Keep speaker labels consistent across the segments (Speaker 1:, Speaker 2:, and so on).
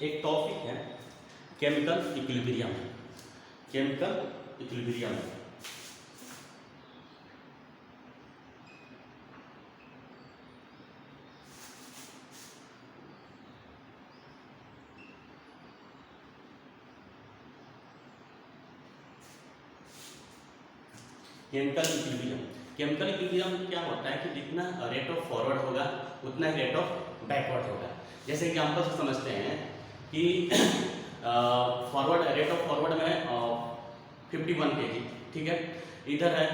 Speaker 1: एक टॉपिक है chemical equilibrium. Chemical equilibrium chemical equilibrium. Chemical equilibrium क्या होता है कि जितना रेट ऑफ फॉरवर्ड होगा उतना ही रेट ऑफ बैकवर्ड होगा। जैसे एग्जाम्पल से समझते हैं कि फॉरवर्ड रेट ऑफ फॉरवर्ड में 51 kg, ठीक है, इधर है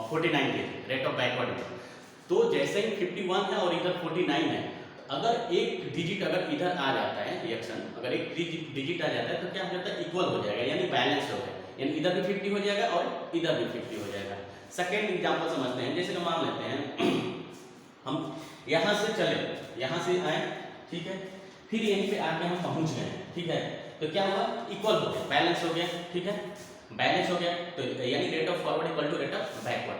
Speaker 1: 49 kg रेट ऑफ बैकवर्ड में। तो जैसे ही 51 है और इधर 49 है, अगर एक डिजिट अगर इधर आ जाता है रिएक्शन, अगर एक डिजिट आ जाता है तो क्या हो जाता है, इक्वल हो जाएगा, यानी बैलेंस हो जाएगा, यानी इधर भी 50 हो जाएगा और इधर भी 50 हो जाएगा। सेकेंड एग्जाम्पल समझते हैं, जैसे कि मान लेते हैं हम यहाँ से चले, यहाँ से आए, ठीक है, फिर यहीं पे आके हम पहुँच गए, ठीक है, तो क्या हुआ, इक्वल हो गया, बैलेंस हो गया, ठीक है, बैलेंस हो गया, तो यानी rate of forward equal to rate of backward.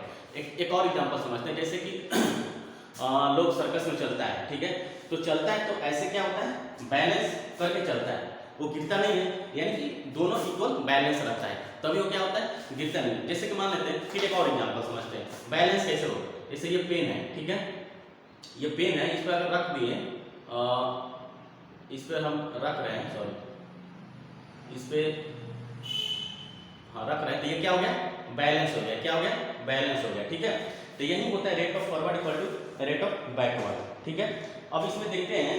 Speaker 1: एक और एग्जाम्पल समझते हैं, जैसे कि लोग सर्कस में चलता है, ठीक है, तो चलता है तो ऐसे क्या होता है, बैलेंस करके चलता है, वो गिरता नहीं है, यानी कि दोनों इक्वल बैलेंस रहता है, तभी वो क्या होता है, गिरता नहीं। जैसे कि मान लेते हैं, फिर एक और एग्जांपल समझते हैं, बैलेंस कैसे हो। जैसे ये पेन है, ठीक है, ये पेन है, इस पर अगर रख दिए, इस पर हम रख रहे हैं, सॉरी, इस पे हाँ रख रहे हैं, तो ये क्या हो गया, बैलेंस हो गया, क्या हो गया, बैलेंस हो गया, ठीक है। तो यही होता है rate of forward equal to rate of backward, ठीक है। अब इसमें देखते हैं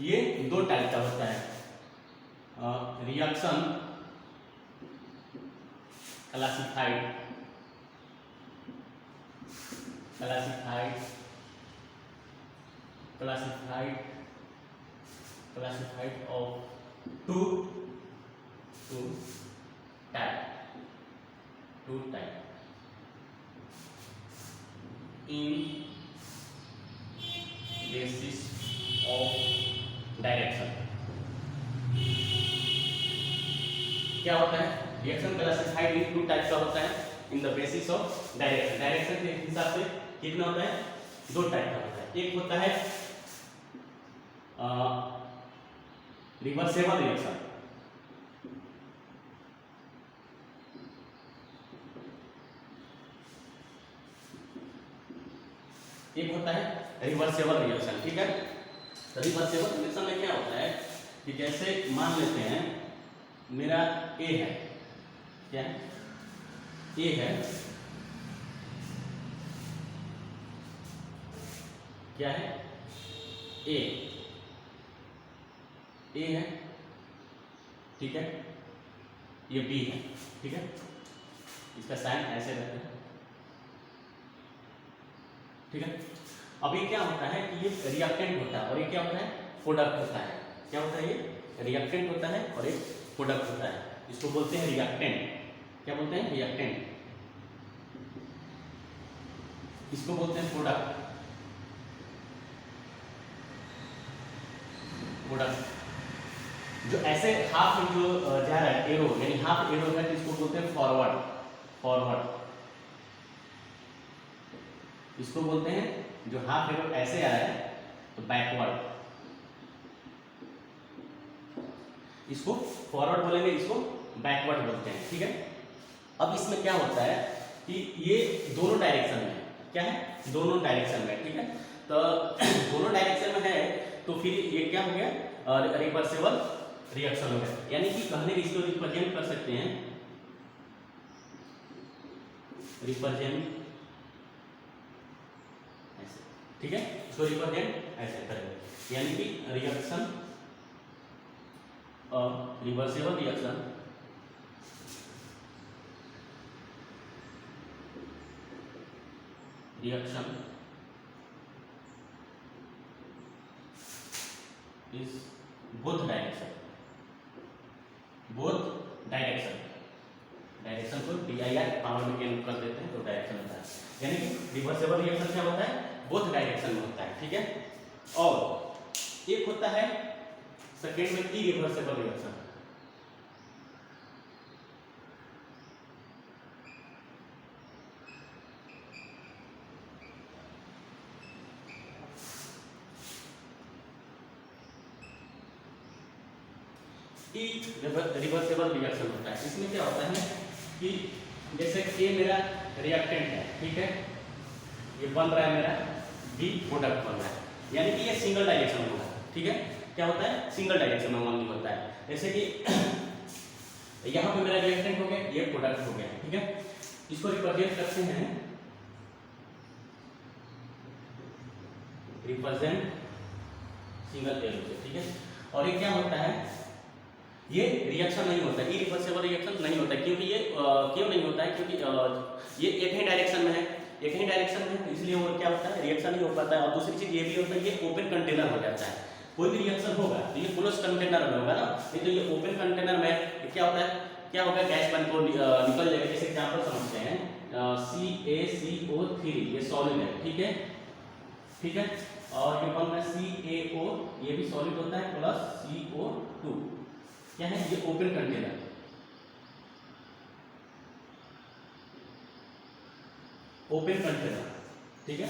Speaker 1: ये दो टाइप का होता है, reaction classified classified classified classified of two type in basis of direction। क्या होता है, reaction classified in two types का होता है in the basis of direction. Direction के हिसाब से कितना होता है, दो टाइप का होता है। एक होता है रिवर्सेबल रिएक्शन, एक होता है रिवर्सेबल रिएक्शन, ठीक है। तो रिवर्सेबल रिएक्शन में क्या होता है कि जैसे मान लेते हैं मेरा ए है, क्या है, ए है, क्या है, ए है, ठीक है, ये बी है, ठीक है, इसका साइन ऐसे रहता है, ठीक है। अब ये क्या होता है कि ये रिएक्टेंट होता है और ये क्या होता है, प्रोडक्ट होता है। क्या होता है, ये रिएक्टेंट होता है और एक प्रोडक्ट होता है, इसको बोलते हैं रिएक्टेंट। क्या बोलते हैं, रिएक्टेंट, इसको बोलते हैं प्रोडक्ट। जो ऐसे हाफ में जो जा रहा है एरो, यानी हाफ एरो है, इसको बोलते हैं फॉरवर्ड, फॉरवर्ड इसको बोलते हैं। जो हाफ एरो ऐसे आ रहा है तो बैकवर्ड, इसको फॉरवर्ड बोलेंगे, इसको बैकवर्ड बोलते हैं, ठीक है। अब इसमें क्या होता है कि ये दोनों डायरेक्शन में, क्या है, दोनों डायरेक्शन में, ठीक है। तो दोनों डायरेक्शन में है तो फिर ये क्या हो गया, रिवर्सेबल रिएक्शन हो गया, यानी कि कहने की इसको रिप्रेजेंट कर सकते हैं, रिप्रेजेंट ऐसे, ठीक है, इसको रिप्रेजेंट ऐसे करेंगे, यानी कि reaction reversible reaction is both direction, direction को DIR पावर में कैलकुलेट कर देते हैं तो डायरेक्शन होता है, यानी कि रिवर्सेबल रिएक्शन क्या होता है, बोथ डायरेक्शन में होता है, ठीक है। और एक होता है सेकेंड में इरिवर्सेबल रिएक्शन, कि रिवर्सेबल रिएक्शन होता है। इसमें क्या होता है कि जैसे ए मेरा रिएक्टेंट है, ठीक है, ये बन रहा है मेरा बी प्रोडक्ट बन रहा है, यानी कि ये सिंगल डायरेक्शन में होगा, ठीक है। क्या होता है, सिंगल डायरेक्शन में ओनली होता है। जैसे कि यहाँ पे मेरा रिएक्टेंट हो गया, ये प्रोडक्ट हो गया, ठीक है। इसको रिप्रेजेंट करते हैं, रिप्रेजेंट सिंगल एरो से, ठीक है। और ये क्या होता है, ये रिएक्शन नहीं होता, इरिवर्सिबल रिएक्शन नहीं होता, क्योंकि ये क्यों नहीं होता है, क्योंकि ये एक ही डायरेक्शन में है, एक ही डायरेक्शन में है, इसलिए वो क्या होता है, रिएक्शन नहीं हो पाता है। और दूसरी चीज ये भी होता है, ये ओपन कंटेनर हो जाता है। कोई भी रिएक्शन होगा तो ये क्लोज कंटेनर में होगा ना, नहीं तो ये ओपन कंटेनर में क्या होता है, क्या होगा, गैस बन को निकल जाएगा। जैसे एग्जांपल समझते हैं, CaCO3 ये सॉलिड है, ठीक है, ठीक है। और ये बन रहा है CaO, ये भी सॉलिड होता है, प्लस CO2, क्या है, ये ओपन कंटेनर, ओपन कंटेनर, ठीक है।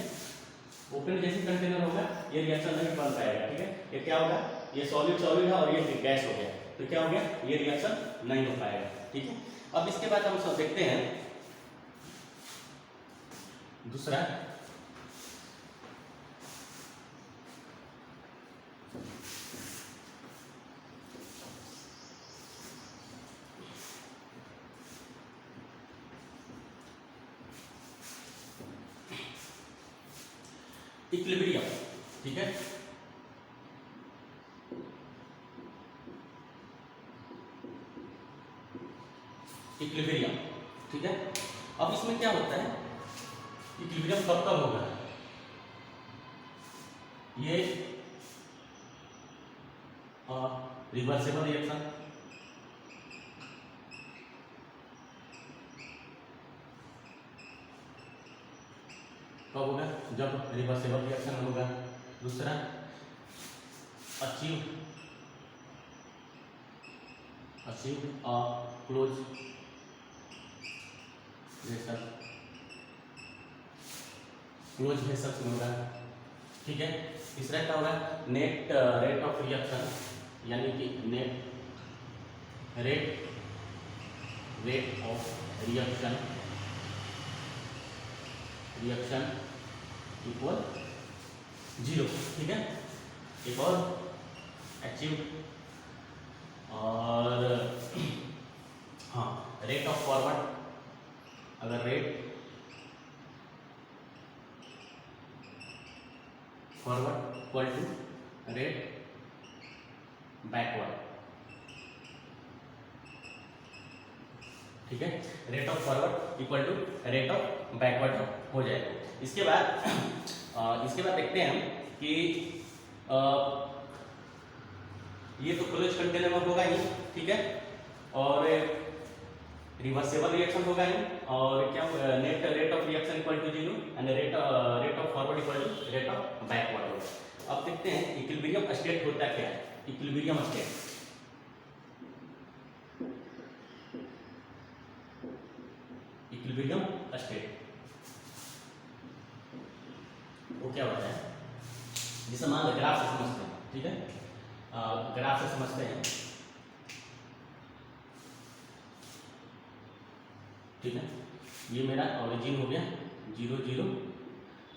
Speaker 1: ओपन जैसे कंटेनर होगा ये रिएक्शन नहीं बन पाएगा, ठीक है। ये क्या होगा, ये सॉलिड सॉलिड है और ये गैस हो गया, तो क्या हो गया, ये रिएक्शन नहीं हो पाएगा, ठीक है। अब इसके बाद हम सब देखते हैं दूसरा, इक्विलिब्रियम, ठीक है। इक्विलिब्रियम, ठीक है। अब इसमें क्या होता है, इक्विलिब्रियम कब कब होगा, ये रिवर्सेबल रिएक्शन, कब होगा, जब रिवर्सेबल रिएक्शन होगा। दूसरा अचीव क्लोज रिएक्शन होगा, ठीक है। तीसरा क्या होगा, नेट रेट ऑफ रिएक्शन, यानी कि net rate of reaction equal 0, ठीक है। एक और अचीव, और हाँ, रेट ऑफ फॉरवर्ड, अगर rate forward equal to rate backward, ठीक है। Rate of forward equal to rate of backward हो जाएगा। इसके बाद देखते हैं कि ये तो क्लोज कंटेनर में होगा ही, ठीक है, और रिवर्सेबल रिएक्शन होगा ही, और क्या net rate of reaction equal to 0 and rate of forward equal to rate of backward होगा। अब देखते हैं इक्विलिब्रियम स्टेट होता क्या है, इक्विलिब्रियम स्टेट, इक्विलिब्रियम स्टेट वो क्या होता है, जिसे मान लो ग्राफ से समझते हैं, ठीक है, ग्राफ से समझते हैं, ठीक है। ये मेरा ओरिजिन हो गया 0 0,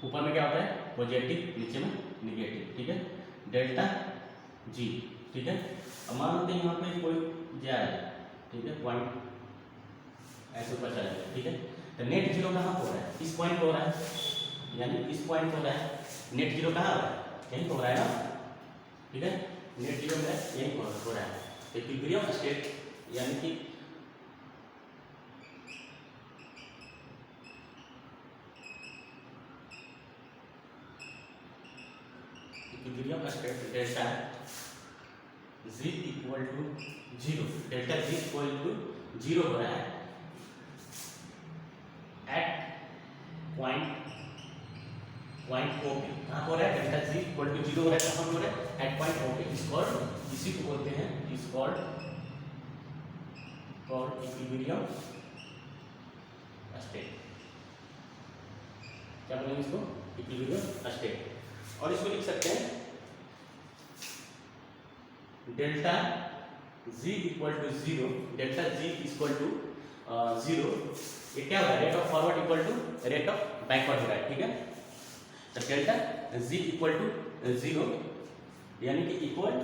Speaker 1: ऊपर में क्या होता है पॉजिटिव, नीचे में निगेटिव, ठीक है, डेल्टा जी, ठीक है। अब मान लेते हैं यहाँ पे कोई जा रहा है, ठीक है, पॉइंट ऐसे ऊपर चला गया, ठीक है। तो नेट जीरो कहाँ हो रहा है, इस पॉइंट हो रहा है, यानी इस पॉइंट हो रहा है, नेट जीरो कहाँ हो रहा है, यहीं हो रहा है ना, ठीक है। नेट जीरो में यहीं हो रहा है। इक्विलिब्रियम स्टेट यानी कि equilibrium state delta G equal to 0, delta G equal to 0 हो रहा है एट पॉइंट ओपी, कहाँ हो रहा है, डेल्टा जी इक्वल टू 0 हो रहा है, कहाँ हो रहा है, एट पॉइंट ओपी, इसी को बोलते हैं, इस कॉल्ड इक्विलिब्रियम स्टेट, क्या बोलेंगे इसको, इक्विलिब्रियम स्टेट। और इसको लिख सकते हैं delta G equal to zero, delta G equal to zero, ये क्या होगा, rate of forward equal to rate of backward होगा, ठीक है। तो delta G equal to zero यानी कि equal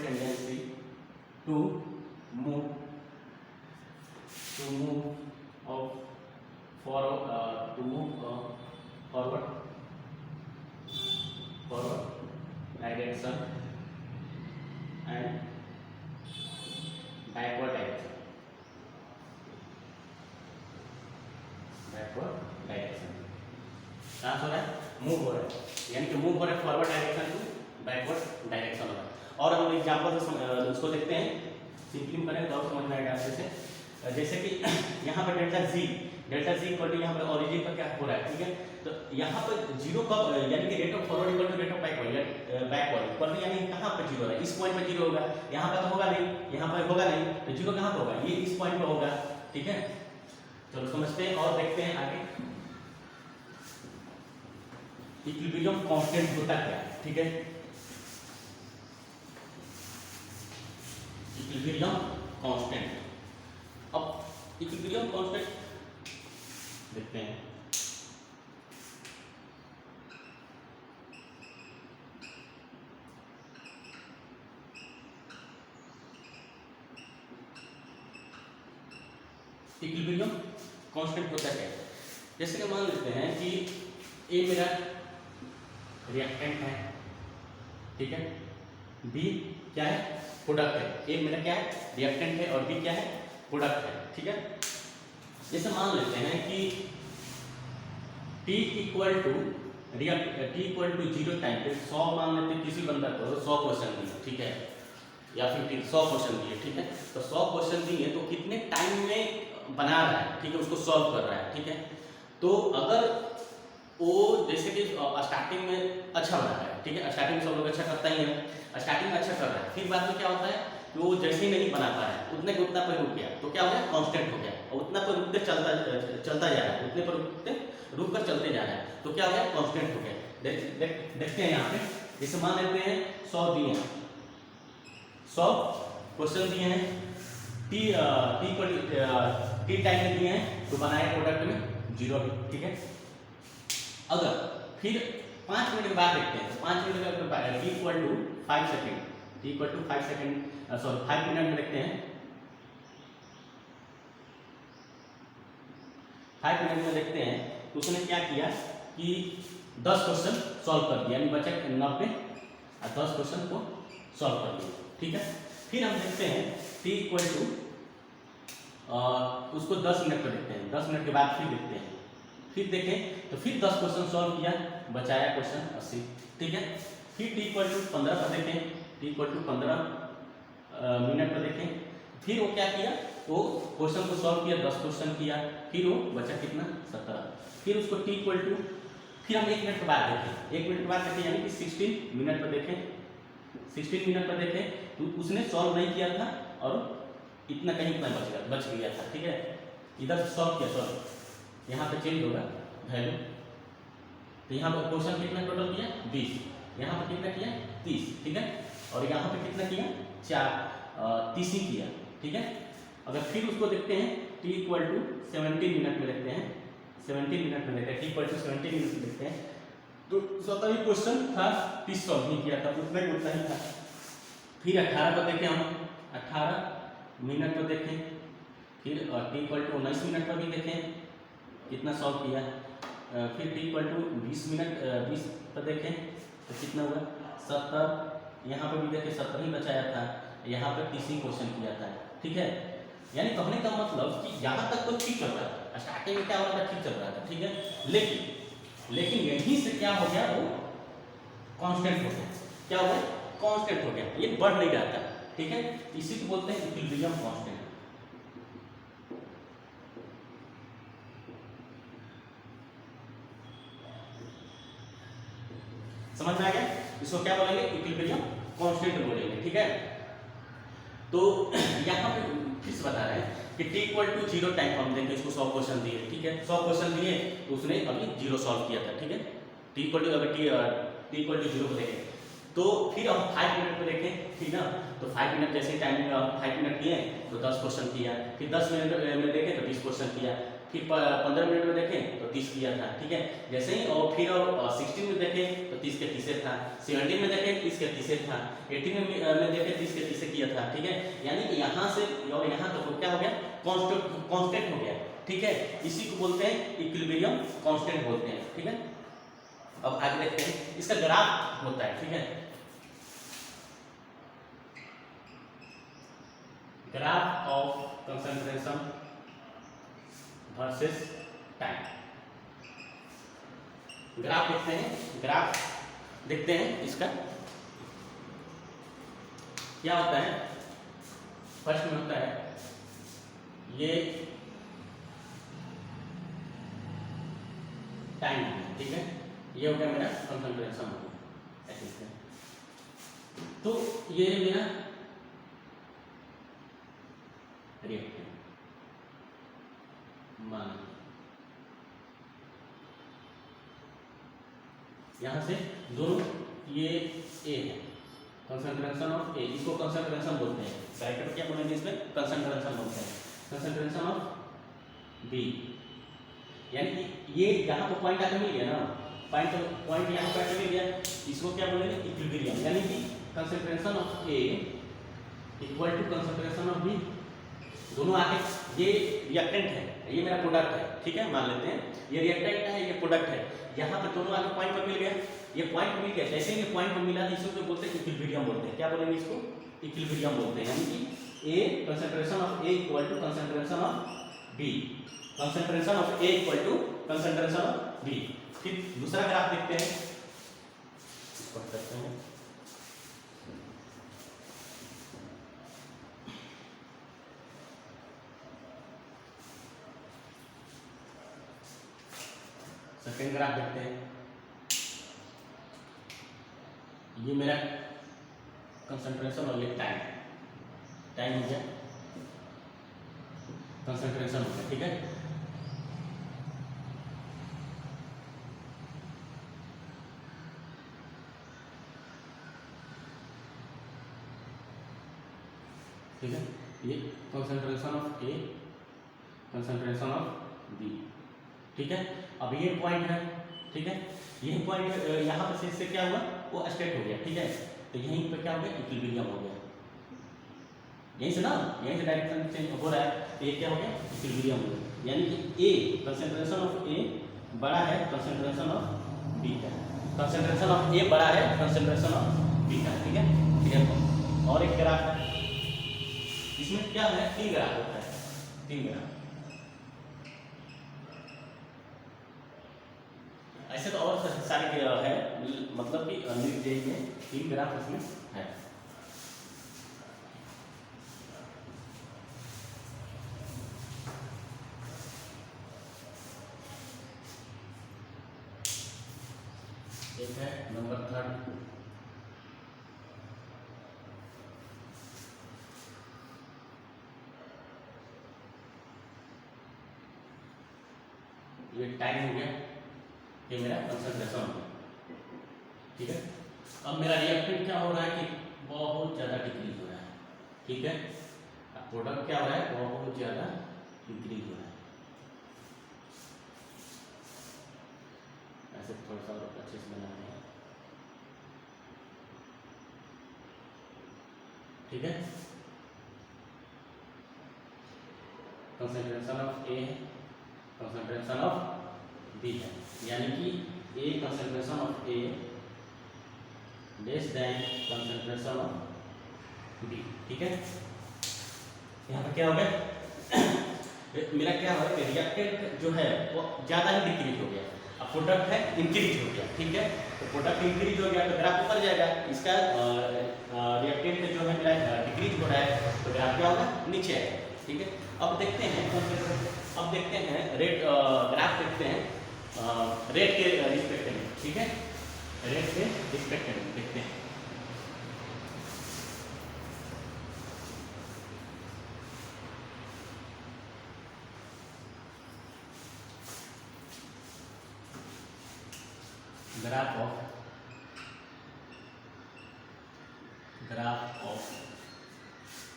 Speaker 1: tendency to move of forward direction and backward direction, कहाँ हो रहा है, मूव हो रहा है, यानी कि मूव हो रहा है forward direction to backward direction हो रहा है। और हम एग्जाम्पल से उसको देखते हैं, सिंपली करें तो समझ में आएगा अच्छे से। जैसे कि यहाँ पर डेल्टा जी इक्वल टू यहाँ पर ओरिजिन पर क्या हो रहा है, ठीक है। तो यहाँ पर जीरो कब, यानी कि rate of forward equal to rate of backward equal to, यानी कहाँ पर जीरो हो रहा है, इस पॉइंट पर जीरो होगा, यहाँ पर तो होगा नहीं, यहाँ पर होगा नहीं, तो जीरो कहाँ पर होगा, ये इस पॉइंट पर होगा, ठीक है। चलो समझते हैं और देखते हैं आगे इक्विलिब्रियम कांस्टेंट होता क्या है, ठीक है। इक्विलिब्रियम कांस्टेंट, अब इक्विलिब्रियम कांस्टेंट देखते हैं। इक्विलिब्रियम कांस्टेंट होता क्या है, जैसे कि मान लेते हैं कि ए मेरा रिएक्टेंट है, ठीक है, बी क्या है, प्रोडक्ट है, ए मेरा क्या है, रिएक्टेंट है, और बी क्या है, प्रोडक्ट है, ठीक है। जैसे मान लेते हैं कि T इक्वल टू 0 टाइम पे 100 मान लेते हैं, किसी बंदा को 100 क्वेश्चन दिए, ठीक है, या फिर 100 क्वेश्चन दिए, ठीक है। तो 100 क्वेश्चन दिए तो कितने टाइम में बना रहा है, ठीक है, उसको सॉल्व कर रहा है, ठीक है। तो अगर वो जैसे कि स्टार्टिंग में अच्छा बना रहा है, ठीक है, स्टार्टिंग में सब लोग अच्छा करता ही है, स्टार्टिंग में अच्छा कर रहा है, फिर बाद में क्या होता है कि वो जैसे ही नहीं बना पा रहा है, उतने को उतना पर रुक गया, तो क्या हो गया, कांस्टेंट हो गया, और उतना पर रुकते चलता जा रहा है, उतने पर रुक कर चलते जा रहा है, तो क्या हो गया, कांस्टेंट हो गया। देखते हैं यहाँ पे, जैसे मान लेते हैं 100 दिए हैं, 100 क्वेश्चन दिए हैं, टी टाइम में दिए हैं, तो बनाए प्रोडक्ट में 0, ठीक है। अगर फिर 5 मिनट के बाद देखते हैं, तो 5 मिनट के बाद T equal to 5 second, T equal to 5 second, sorry 5 minute में देखते हैं, 5 मिनट में देखते हैं, तो उसने क्या किया कि 10 क्वेश्चन सॉल्व कर दिया, यानी बचा 90 और 10 क्वेश्चन को सॉल्व कर दिया, ठीक है। फिर हम देखते हैं T इक्वल टू उसको 10 मिनट पर देखते हैं, 10 मिनट के बाद फिर देखते हैं, फिर देखें तो फिर 10 क्वेश्चन सॉल्व किया, बचाया क्वेश्चन 80, ठीक है। फिर T इक्वल टू 15 पर देखें, T इक्वल टू 15 मिनट पर देखें, फिर वो क्या किया, वो क्वेश्चन को सॉल्व किया, 10 क्वेश्चन किया, फिर वो बचा कितना, 17, फिर उसको T इक्वल टू, फिर हम 1 मिनट के बाद देखें, 1 मिनट के बाद देखें, यानी कि 16 मिनट पर देखें, 16 मिनट पर देखें, तो उसने सॉल्व नहीं किया था और इतना कहीं इतना बच गया था, ठीक है। इधर सॉल्व किया, सॉल्व यहाँ पे चेंज होगा वैल्यू, तो यहाँ पर क्वेश्चन कितना टोटल किया, 20, यहाँ पर कितना किया, 30, ठीक है, और यहाँ पे कितना किया, 30 ही किया, ठीक है। अगर फिर उसको देखते हैं T इक्वल टू 17 मिनट में देखते हैं, 17 मिनट में देखते हैं, T इक्वल टू 17 मिनट में देखते हैं, तो 17 क्वेश्चन था, 30 सॉल्व नहीं किया था, उतना ही था। फिर 18 पर देखें हम, 18 मिनट पर देखें, फिर T इक्वल टू 19 मिनट पर भी देखें कितना सॉल्व किया, फिर T इक्वल टू 20 मिनट 20 पर देखें तो कितना हुआ, 70, यहाँ पर भी देखें 70 ही बचाया था, यहाँ पर 30 क्वेश्चन किया था, ठीक है। यानी कहने का मतलब कि यहाँ तक तो ठीक चल रहा था, स्टार्टिंग में क्या हो रहा था, ठीक चल रहा था, ठीक है, लेकिन यहीं से क्या हो गया, वो कांस्टेंट हो गया, क्या हो गया, कांस्टेंट हो गया, ये बढ़ नहीं रहा था, ठीक है। इसी को बोलते हैं इक्विलिब्रियम कांस्टेंट। समझ में आ गया, इसको क्या बोलेंगे, इक्विलिब्रियम कांस्टेंट बोलेंगे, ठीक है। तो यहाँ पे फिर से बता रहे हैं कि t इक्वल टू 0 टाइम हम देखें, इसको 100 क्वेश्चन दिए, ठीक है, 100 क्वेश्चन दिए तो उसने अभी 0 सॉल्व किया था, ठीक है। t इक्वल टू अगर t इक्वल टू 0 को देखें तो फिर हम 5 मिनट पे देखें, ठीक ना, तो 5 मिनट जैसे टाइमिंग 5 मिनट किए तो 10 क्वेश्चन किया, फिर 10 मिनट में देखें तो 20 क्वेश्चन किया, फिर 15 मिनट में देखें तो 30 किया था, ठीक है, जैसे ही। और फिर 16 में देखें तो 30 के 30 था, 17 में देखें 30 के 30 था, 18 में देखें 30 के 30 किया था, ठीक है। यानी कि यहाँ से और यहाँ तक क्या हो गया, कांस्टेंट हो गया, ठीक है। इसी को बोलते हैं इक्विलिब्रियम कांस्टेंट बोलते हैं, ठीक है। अब आगे देखते हैं, इसका ग्राफ होता है, ठीक है, graph of concentration versus time. Graph देखते हैं, ग्राफ देखते हैं, इसका क्या होता है। फर्स्ट में होता है ये टाइम, ठीक है, ये हो गया मेरा कंसंट्रेशन हो गया, ऐसे। तो ये मेरा रिएक्टेंट मान, यहां से दोनों ये ए है, कंसंट्रेशन ऑफ ए, इसको कंसंट्रेशन बोलते हैं, ब्रैकेट क्या बोलेंगे इसमें, कंसंट्रेशन बोलते हैं, कंसंट्रेशन ऑफ बी। यानी कि ये यहाँ पर पॉइंट आकर मिल गया ना, पॉइंट यहाँ पर मिल गया, इसको क्या बोलेंगे, इक्विलिब्रियम। यानी कि concentration of A equal to concentration of B, दोनों आके, ये रिएक्टेंट है, ये मेरा प्रोडक्ट है, ठीक है, मान लेते हैं ये रिएक्टेंट है, ये प्रोडक्ट है, यहाँ पे दोनों आके पॉइंट पर मिल गया, ये पॉइंट मिल गया, जैसे ही पॉइंट पर मिला इसको बोलते हैं इक्विलिब्रियम बोलते हैं, क्या बोलेंगे इसको, इक्विलिब्रियम बोलते हैं। यानी कि A concentration of A equal to concentration of B, concentration of A equal to concentration of B. फिर दूसरा ग्राफ देखते हैं, इसको करते हैं, सेकेंड ग्राफ देखते हैं, ये मेरा कंसंट्रेशन और ये टाइम हो गया, कंसंट्रेशन हो गया, ठीक है। ठीक है, ये concentration of A, concentration of B, ठीक है। अब ये पॉइंट है, ठीक है, ये पॉइंट यहाँ पर से क्या हुआ, वो स्ट्रेट हो गया, ठीक है, तो यहीं पर क्या हो गया, इक्विलिब्रियम हो गया, यहीं से ना, यहीं से डायरेक्शन चेंज हो रहा है, तो ये क्या हो गया, इक्विलिब्रियम हो गया। यानी कि ए कंसंट्रेशन ऑफ ए बड़ा है कंसंट्रेशन ऑफ बी का, कंसंट्रेशन ऑफ ए बड़ा है कंसंट्रेशन ऑफ बी का, ठीक है, क्लियर। और एक ग्राफ है, इसमें क्या है, 3 ग्राफ होता है, 3 ग्राफ, ऐसे तो और सारे है, मतलब कि निर्देश में 3 ग्राफ इसमें है। एक है नंबर 3, ये टाइम हो गया, ये मेरा कंसंट्रेशन हो गया, ठीक है। अब मेरा रिएक्टेंट क्या हो रहा है कि बहुत ज़्यादा डिक्रीज हो रहा है, ठीक है, अब प्रोडक्ट क्या हो रहा है, बहुत ज़्यादा इंक्रीज हो रहा है, ऐसे थोड़ा सा अच्छे से बनाना है, ठीक है। कंसंट्रेशन ऑफ ए है, कंसंट्रेशन ऑफ बी है, यानी कि A concentration of A less than concentration of B, ठीक है। यहाँ पर क्या हो गया मेरा क्या हो गया, रिएक्टेंट जो है वो ज़्यादा ही डिक्रीज हो गया, अब प्रोडक्ट है इंक्रीज हो गया, ठीक है, तो प्रोडक्ट इंक्रीज हो गया तो ग्राफ ऊपर जाएगा, इसका रिएक्टेंट जो है मेरा डिक्रीज हो रहा है तो ग्राफ क्या होगा, नीचे आएगा, ठीक है। अब देखते हैं रेट ग्राफ देखते हैं रेट के रिस्पेक्ट में, ठीक है, रेट के रिस्पेक्ट में देखते हैं। Graph of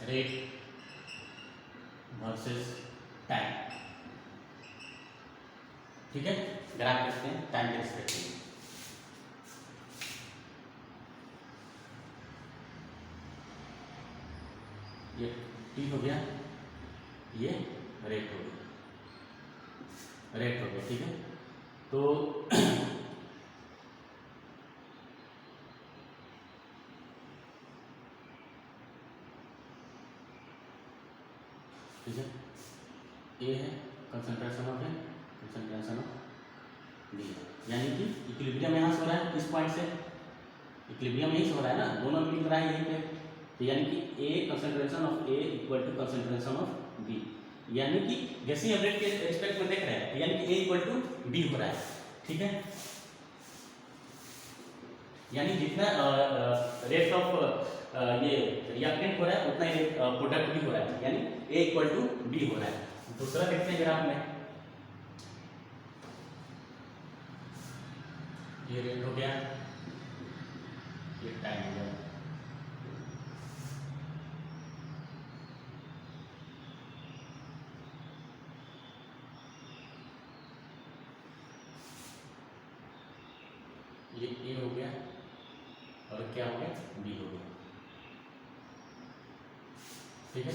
Speaker 1: rate versus time, ठीक है। ग्राफ लिखते हैं टाइम के रिस्पेक्ट में। ये टी हो गया, ये रेट हो गया, ठीक है। तो ठीक है, ए है कंसंट्रेशन ऑफ बी, यानी कि इक्विलिब्रियम यहाँ से हो रहा है, इस पॉइंट से इक्विलिब्रियम यहीं से हो रहा है ना, दोनों मिल रहा है यहीं पे। तो यानी कि A concentration of A equal to concentration of B, यानी कि जैसे ही हम रेट के रिस्पेक्ट में देख रहे हैं, यानी कि ए इक्वल टू बी हो रहा है, ठीक है। यानी जितना रेट ऑफ ये रिएक्टेंट हो रहा है उतना ही प्रोडक्ट भी हो रहा है, यानी ए इक्वल टू बी हो रहा है। दूसरा देखते हैं ग्राफ में, ये रेट हो गया, ये टाइम हो गया, ये ए हो गया और क्या हो गया, बी हो गया, ठीक है।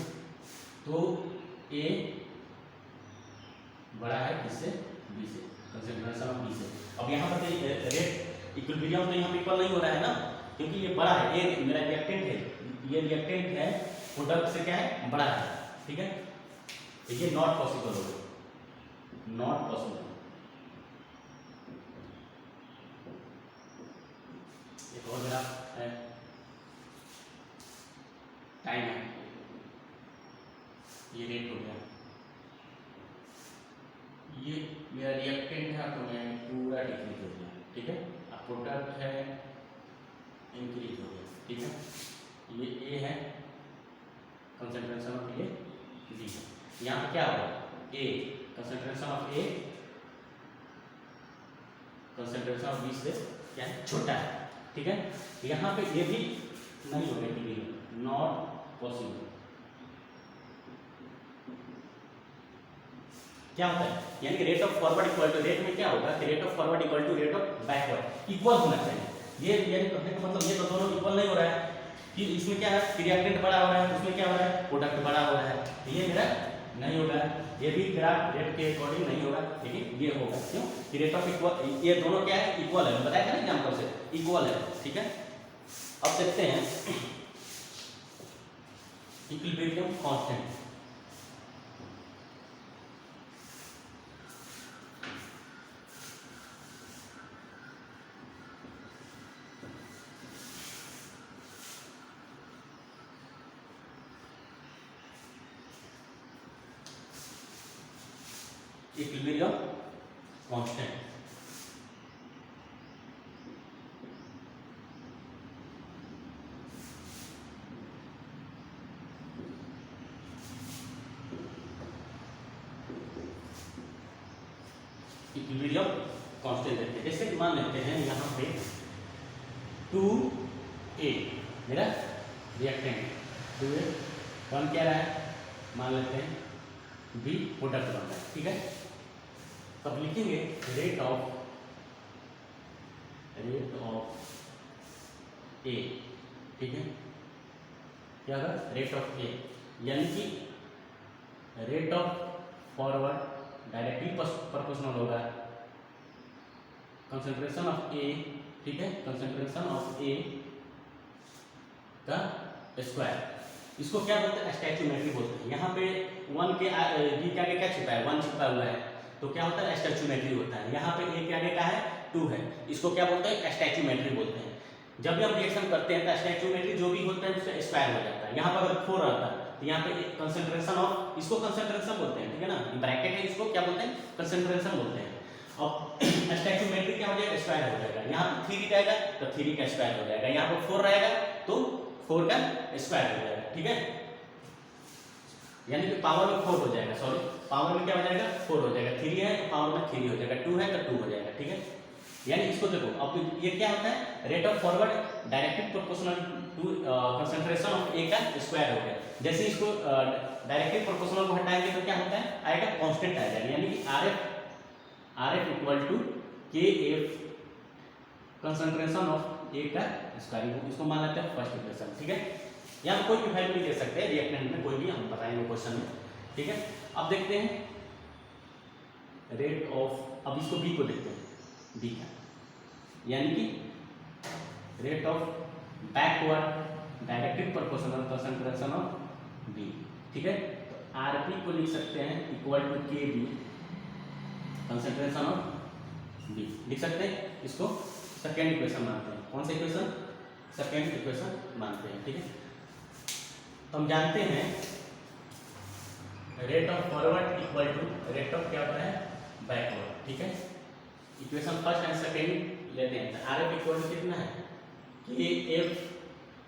Speaker 1: तो ए बड़ा है किससे, बी से, कंसंट्रेशन ऑफ बी से। अब यहाँ पर रेट इक्विलिब्रियम तो यहाँ पे इक्वल नहीं हो रहा है ना, क्योंकि ये बड़ा है, ये मेरा रिएक्टेंट है, ये रिएक्टेंट है प्रोडक्ट से क्या है, बड़ा है, ठीक है। तो ये नॉट पॉसिबल होगा, नॉट पॉसिबल। एक और ग्राफ है, टाइम है, ये रेट हो गया, ये मेरा रिएक्टेंट है तो मैं पूरा डिक्रीज हो गया, ठीक है। अब प्रोडक्ट है इंक्रीज हो गया, ठीक है। ये ए है कंसंट्रेशन ऑफ ए, बी है, यहाँ पे क्या होगा, A concentration of A concentration of B से क्या है, छोटा है, ठीक है। यहाँ पे ये भी नहीं होगा, नॉट पॉसिबल। क्या होता है, यानी कि rate of forward equal to, rate में क्या होगा, rate of forward equal to rate of backward, equal होना चाहिए। ये यानी कहने का मतलब ये तो दोनों इक्वल नहीं हो रहा है, कि इसमें क्या है, रिएक्टेंट बड़ा हो रहा है, उसमें क्या हो रहा है, प्रोडक्ट बड़ा हो रहा है, तो ये मेरा नहीं होगा, ये भी ग्राफ रेट के अकॉर्डिंग नहीं होगा, लेकिन ये होगा, क्यों कि रेट ऑफ इक्वल, ये दोनों क्या है, इक्वल है, बताया था ना एग्जाम्पल से, इक्वल है, ठीक है। अब देखते हैं equilibrium constant, equilibrium constant, equilibrium constant देखते हैं। जैसे कि मान लेते हैं यहाँ पे 2A मेरा रिएक्टेंट, 2A बन क्या रहा है, मान लेते हैं B प्रोडक्ट बन रहा है, ठीक है। तब लिखेंगे रेट ऑफ A, ठीक है, क्या होगा, रेट ऑफ A, यानी कि rate of forward directly proportional होगा कंसंट्रेशन ऑफ A, ठीक है, कंसंट्रेशन ऑफ A का स्क्वायर। इसको क्या बोलते हैं, स्टैच्यूमेट्री बोलते हैं। यहाँ पे 1 के B के आगे क्या छिपा है, 1 छिपा हुआ है, तो क्या होता है, स्टैच्यूमेट्री होता है। यहाँ पे A के आगे क्या है, 2 है, इसको क्या बोलते हैं, स्टैच्यूमेट्री बोलते हैं। जब भी हम रिएक्शन करते हैं तो स्टैच्यूमेट्री जो भी होता है उसका स्क्वायर हो जाता है। यहाँ पर अगर 4 आता है तो यहाँ पे कंसंट्रेशन ऑफ, इसको कंसंट्रेशन बोलते हैं, ठीक है ना, ब्रैकेट है, इसको क्या बोलते हैं, कंसंट्रेशन बोलते हैं। अब स्टैच्यूमेट्री क्या हो जाएगा, स्क्वायर हो जाएगा। यहाँ पे 3 रहेगा तो 3 का स्क्वायर हो जाएगा, यहाँ पर 4 रहेगा तो 4 का स्क्वायर हो जाएगा, ठीक है। यानी कि पावर में 4 हो जाएगा, सॉरी पावर में क्या हो जाएगा, 4 हो जाएगा। 3 है तो पावर में 3 हो जाएगा, 2 है तो 2 हो जाएगा, ठीक है। यानी इसको देखो, अब ये क्या होता है, rate of forward directly proportional to concentration of A का स्क्वायर हो गया। जैसे इसको डायरेक्टली प्रोपोर्शनल को हटाएंगे तो क्या होता है, आएगा कांस्टेंट आ जाएगा, यानी कि आर एफ इक्वल टू के एफ कंसंट्रेशन ऑफ ए का स्क्वायर, इसको मान लेते हैं फर्स्ट इक्वेशन। ठीक है, यहाँ कोई भी वैल्यू भी दे सकते हैं रिएक्टेंट में, कोई भी हम बताएंगे क्वेश्चन में। ठीक है, अब देखते हैं रेट ऑफ, अब इसको बी को देखते हैं, बी का यानी कि rate of backward directly proportional concentration of B. ठीक है, तो आरपी को लिख सकते हैं equal to K B concentration of B, लिख सकते हैं। इसको सेकेंड इक्वेशन मानते हैं। कौन सा इक्वेशन, सेकेंड इक्वेशन मानते हैं। ठीक है, तो हम जानते हैं rate of forward equal to rate of क्या होता है, बैकवर्ड। ठीक है, इक्वेशन फर्स्ट एंड सेकेंड लेते हैं। आर एफ इक्वल टू कितना है, कि एफ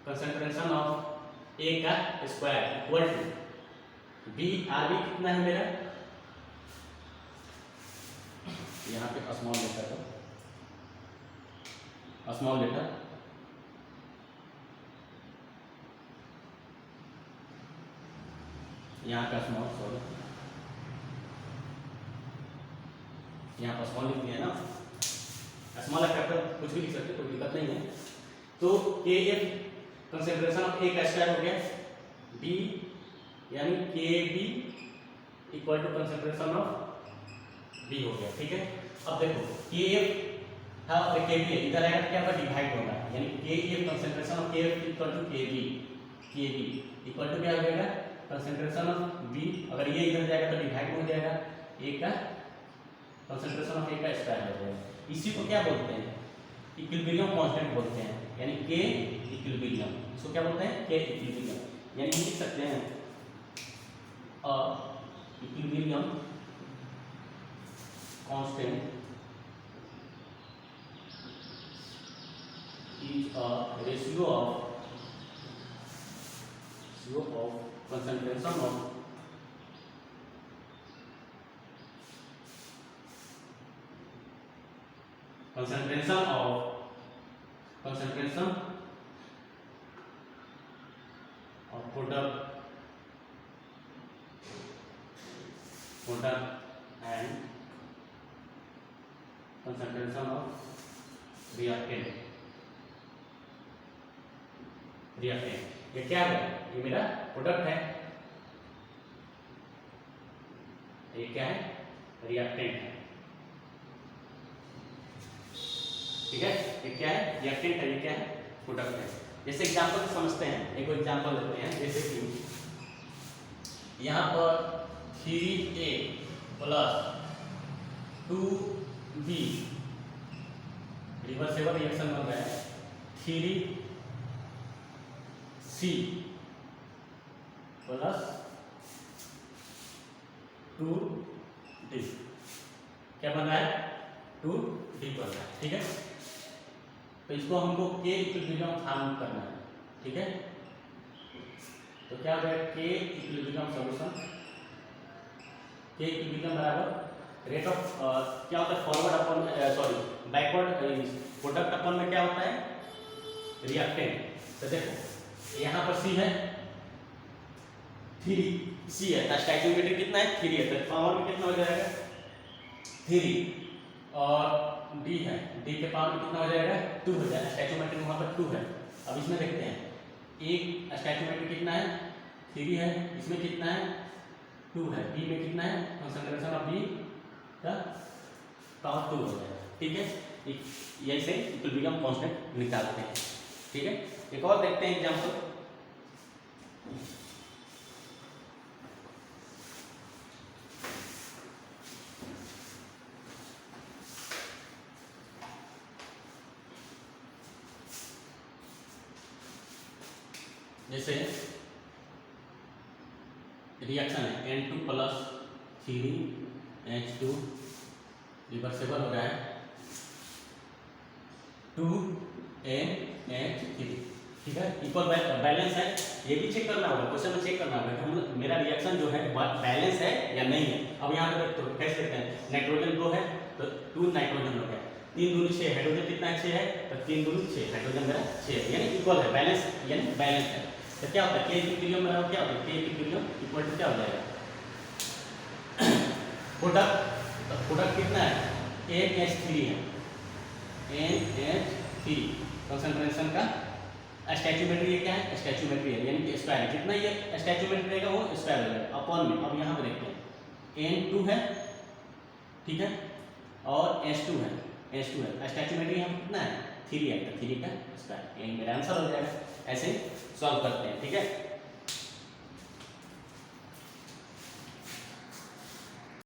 Speaker 1: कंसंट्रेशन ऑफ ए का square equal to B, R B कितना है मेरा, यहाँ पे स्मॉल लेटर है, स्मॉल लेटर, यहाँ पे स्मॉल, सॉरी यहाँ पर स्मॉल लिख दिया ना, स्मॉल कर कुछ भी लिख सकते, कोई दिक्कत नहीं है। तो के एफ कंसंट्रेशन ऑफ ए का स्क्वायर हो गया, बी यानी के B equal to concentration of B हो गया। ठीक है, अब देखो के एफ हाँ और के बी है, इधर आएगा क्या होगा, डिवाइड होगा, यानी के एफ कंसंट्रेशन ऑफ के F equal to K B equal to क्या हो जाएगा, कंसंट्रेशन ऑफ बी, अगर ये इधर जाएगा तो डिवाइड हो जाएगा, ए का कंसंट्रेशन ऑफ ए का स्क्वायर हो जाएगा। इसी को क्या बोलते हैं, इक्विलिब्रियम कांस्टेंट बोलते हैं, यानी के इक्विलिब्रियम, इसको क्या बोलते हैं, के इक्विलिब्रियम। यानी लिख सकते हैं equilibrium constant is a ratio of concentration of product and concentration of reactant। ये क्या है, ये मेरा प्रोडक्ट है, ये क्या है, रिएक्टेंट है। ठीक है, ये क्या है, रिएक्टेंट है, ये क्या है, प्रोडक्ट है। जैसे एग्जांपल समझते हैं, एक एग्जांपल लेते हैं, जैसे कि यहाँ पर 3A plus 2B reversible reaction बन रहा है, 3C प्लस 2D क्या बन रहा है, 2D बन रहा है। ठीक है, तो इसको हमको के इक्विलिब्रियम फार्म करना है। ठीक है, तो क्या हो जाएगा, के इक्विलिब्रियम सॉल्यूशन, के इक्विलिब्रियम बराबर रेट ऑफ क्या होता है, फॉरवर्ड अपन सॉरी बैकवर्ड प्रोडक्ट अपन में क्या होता है, रिएक्टेंट। तो देखो यहाँ पर सी है, 3C है, स्टैचोमेट्रिक कितना है, 3 है, तो पावर में कितना हो जाएगा, 3 और D है, D के पावर में कितना हो जाएगा, 2 हो जाएगा, स्टैचोमेट्रिक वहाँ पर 2 है। अब इसमें देखते हैं, एक स्टैचोमेट्रिक कितना है, 3 है, इसमें कितना है, 2 है, B में कितना है, कंसंट्रेशन ऑफ B का पावर 2 हो जाएगा। ठीक है, यही से इक्विलिब्रियम कांस्टेंट निकालते हैं। ठीक है, एक और देखते हैं एग्जांपल, जैसे रिएक्शन है N2 प्लस 3H2 रिवर्सेबल हो रहा है 2NH3। ठीक है, इक्वल बैलेंस है, ये भी चेक करना होगा, क्वेश्चन में चेक करना होगा कि हम मेरा रिएक्शन जो है बैलेंस है या नहीं है। अब यहाँ पे तो कैसे देखते हैं, नाइट्रोजन 2 है तो 2 नाइट्रोजन हो गया, 3 दूनी 6, हाइड्रोजन कितना है 6 है, तो 3 दूनी 6, हाइड्रोजन मेरा 6 है, यानी इक्वल है, बैलेंस यानी बैलेंस है। तो क्या होता है K इक्विलिब्रियम मेरा क्या होता है, K इक्विलिब्रियम इक्वल टू क्या हो जाएगा, प्रोडक्ट, तो प्रोडक्ट कितना है NH3 है, NH3 कंसंट्रेशन का स्टैच्यूमेट्री क्या है, स्टैच्यूमेट्री है यानी कि स्क्वायर, जितना ये स्टैच्यूमेट्री रहेगा वो स्क्वायर हो जाएगा अपॉन में। अब यहाँ पे देखते हैं N2 है, ठीक है, और H2 है, H2 है, स्टैच्यूमेट्री हम कितना है 3 है, तो 3 का स्क्वायर, यही मेरा आंसर हो जाएगा। ऐसे सॉल्व करते हैं, ठीक है।